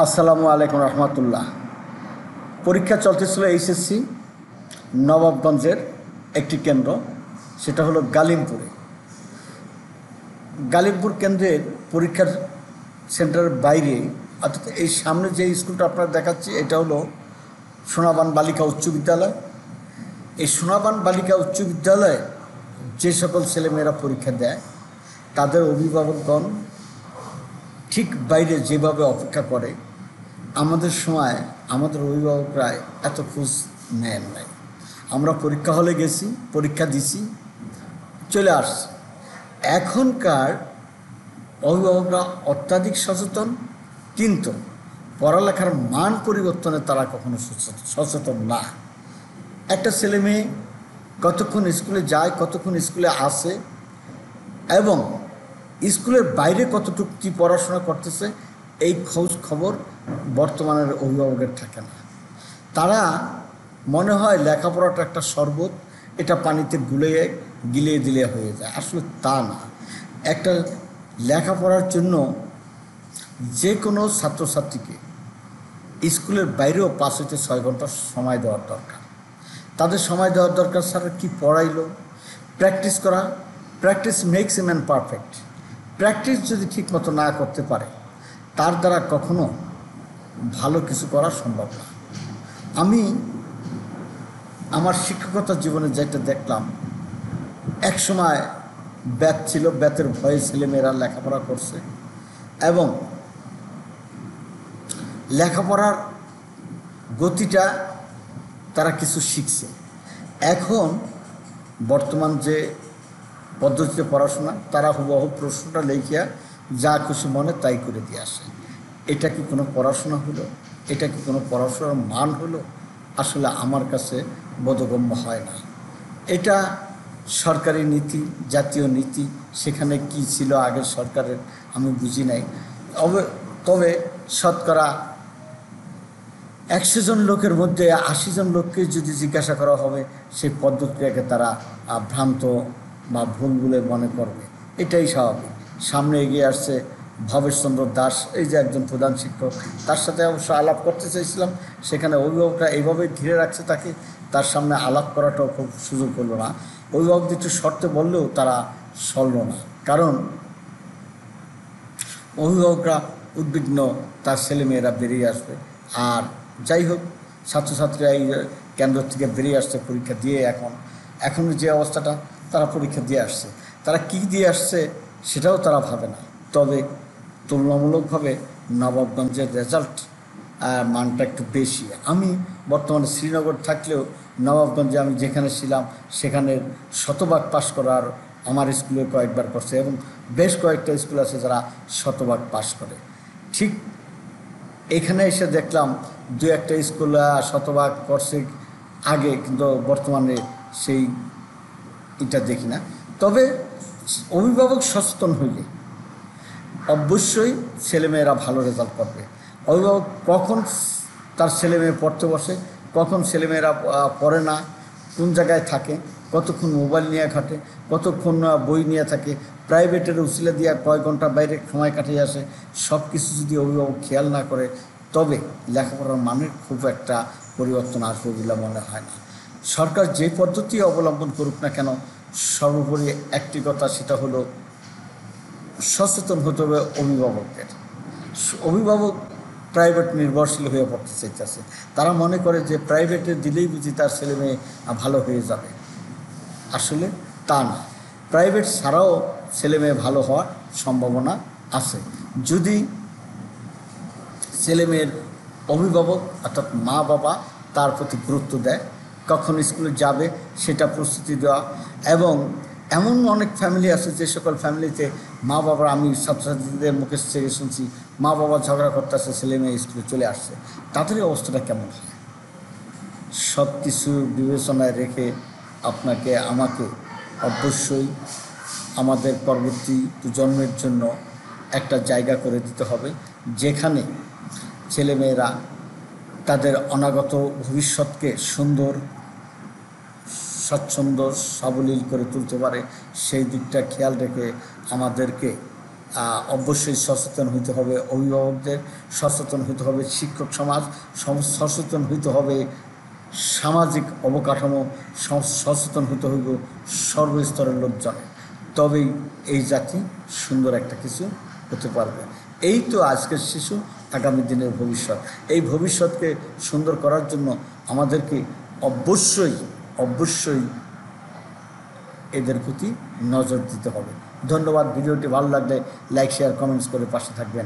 আসসালামু আলাইকুম রহমতুল্লাহ। পরীক্ষা চলতেছিল এইচএসসি নবাবগঞ্জের একটি কেন্দ্র, সেটা হলো গালিমপুরে। গালিমপুর কেন্দ্রের পরীক্ষার সেন্টারের বাইরে, অর্থাৎ এই সামনে যে স্কুলটা আপনারা দেখাচ্ছি, এটা হলো সোনাবান বালিকা উচ্চ বিদ্যালয়। এই সোনাবান বালিকা উচ্চ বিদ্যালয়ে যে সকল ছেলেমেয়েরা পরীক্ষা দেয়, তাদের অভিভাবকগণ ঠিক বাইরে যেভাবে অপেক্ষা করে, আমাদের সময় আমাদের অভিভাবকরা এত খোঁজ নেন নাই। আমরা পরীক্ষা হলে গেছি, পরীক্ষা দিছি, চলে আসছি। এখনকার অভিভাবকরা অত্যাধিক সচেতন, কিন্তু পড়ালেখার মান পরিবর্তনে তারা কখনো সচেতন না। একটা ছেলে মেয়ে কতক্ষণ স্কুলে যায়, কতক্ষণ স্কুলে আসে, এবং স্কুলের বাইরে কতটুকু কী পড়াশোনা করতেছে, এই খোঁজ খবর বর্তমানের অভিভাবকের থাকে না। তারা মনে হয় লেখাপড়াটা একটা শরবত, এটা পানিতে গিলিয়ে দিলে হয়ে যায়। আসলে তা না। একটা লেখাপড়ার জন্য যে কোনো ছাত্রছাত্রীকে স্কুলের বাইরেও 5 থেকে 6 ঘন্টা সময় দেওয়ার দরকার। তাদের সময় দেওয়ার দরকার। স্যার কি পড়াইলো, প্র্যাকটিস করা। Practice makes a man perfect. Practice যদি ঠিক মতো না করতে পারে, তার দ্বারা কখনো ভালো কিছু করা সম্ভব না। আমি আমার শিক্ষকতার জীবনে যেটা দেখলাম, এক সময় ব্যাত ছিল, ব্যাতের ভয়ে ছেলেমেয়েরা লেখাপড়া করছে এবং লেখাপড়ার গতিটা তারা কিছু শিখছে। এখন বর্তমান যে পদ্ধতিতে পড়াশোনা, তারা হুবহু প্রশ্নটা লেখিয়া যা খুশি মনে তাই করে দিয়ে আসে। এটা কি কোনো পড়াশোনা হলো? এটা কি কোনো পড়াশোনার মান হলো? আসলে আমার কাছে বোধগম্য হয় না। এটা সরকারি নীতি, জাতীয় নীতি, সেখানে কি ছিল আগের সরকারের আমি বুঝি নাই। তবে শতকরা 100 জন লোকের মধ্যে 80 জন লোককে যদি জিজ্ঞাসা করা হবে, সেই পদ্ধতিটাকে তারা ভ্রান্ত বা ভুল বলে মনে করবে। এটাই স্বাভাবিক। সামনে এগিয়ে আসছে ভবেশচন্দ্র দাস, এই যে একজন প্রধান শিক্ষক, তার সাথে অবশ্য আলাপ করতে চাইছিলাম। সেখানে অভিভাবকরা এইভাবে ঘিরে রাখছে তাকে, তার সামনে আলাপ করাটাও খুব সুযোগ হলো না। অভিভাবক একটু শর্তে বললেও তারা সরল না, কারণ অভিভাবকরা উদ্বিগ্ন তার ছেলেমেয়েরা বেরিয়ে আসবে। আর যাই হোক, ছাত্রছাত্রীরা এই কেন্দ্র থেকে বেরিয়ে আসছে পরীক্ষা দিয়ে। এখন যে অবস্থাটা, তারা পরীক্ষা দিয়ে আসছে, তারা কি দিয়ে আসছে সেটাও তারা ভাবে না। তবে তুলনামূলকভাবে নবাবগঞ্জের রেজাল্ট মানটা একটু বেশি। আমি বর্তমানে শ্রীনগর থাকলেও নবাবগঞ্জে আমি যেখানে ছিলাম সেখানে শতভাগ পাস করার আমার স্কুলে কয়েকবার করছে, এবং বেশ কয়েকটা স্কুল আছে যারা শতভাগ পাস করে। ঠিক এখানে এসে দেখলাম 2-1টা স্কুল শতভাগ করছে আগে, কিন্তু বর্তমানে সেই এটা দেখি না। তবে অভিভাবক সচেতন হইলে অবশ্যই ছেলেমেয়েরা ভালো রেজাল্ট করবে। অভিভাবক কখন তার ছেলেমেয়ে পড়তে বসে, কখন ছেলেমেয়েরা পড়ে না, কোন জায়গায় থাকে, কতক্ষণ মোবাইল নিয়ে ঘাটে, কতক্ষণ বই নিয়ে থাকে, প্রাইভেটের উসিলা দিয়ে কয় ঘন্টা বাইরে সময় কাটিয়ে আসে, সব কিছু যদি অভিভাবক খেয়াল না করে, তবে লেখাপড়ার মানের খুব একটা পরিবর্তন আসবে বলে মনে হয় না। সরকার যে পদ্ধতি অবলম্বন করুক না কেন, সর্বোপরি একটি কথা, সেটা হলো সচেতন হতে হবে অভিভাবকদের। অভিভাবক প্রাইভেট নির্ভরশীল হয়ে পড়তে চাইতেছে। তারা মনে করে যে প্রাইভেটে দিলেই বুঝি তার ছেলে মেয়ে ভালো হয়ে যাবে। আসলে তা না। প্রাইভেট ছাড়াও ছেলে মেয়ে ভালো হওয়ার সম্ভাবনা আছে, যদি ছেলে মেয়ের অভিভাবক অর্থাৎ মা বাবা তার প্রতি গুরুত্ব দেয়, কখন স্কুলে যাবে সেটা প্রস্তুতি দেওয়া। এবং এমন অনেক ফ্যামিলি আছে যে সকল ফ্যামিলিতে মা বাবা, আমি ছাত্রছাত্রীদের মুখে থেকে শুনছি, মা বাবা ঝগড়া করতে আসছে, ছেলে মেয়ে স্কুলে চলে আসছে। তাদের অবস্থাটা কেমন হয়? সব কিছু বিবেচনায় রেখে আপনাকে আমাকে অবশ্যই আমাদের পরবর্তী জন্মের জন্য একটা জায়গা করে দিতে হবে, যেখানে ছেলেমেয়েরা তাদের অনাগত ভবিষ্যৎকে সুন্দর, স্বচ্ছন্দ, সাবলীল করে তুলতে পারে। সেই দিকটা খেয়াল রেখে আমাদেরকে অবশ্যই সচেতন হইতে হবে, অভিভাবকদের সচেতন হইতে হবে, শিক্ষক সমাজ সচেতন হইতে হবে, সামাজিক অবকাঠামো সচেতন হতে হইব সর্বস্তরের লোকজনের। তবেই এই জাতি সুন্দর একটা কিছু হতে পারবে। এই তো আজকের শিশু, আগামী দিনের ভবিষ্যৎ। এই ভবিষ্যৎকে সুন্দর করার জন্য আমাদেরকে অবশ্যই এদের প্রতি নজর দিতে হবে। ধন্যবাদ। ভিডিওটি ভালো লাগলে লাইক, শেয়ার, কমেন্টস করে পাশে থাকবেন।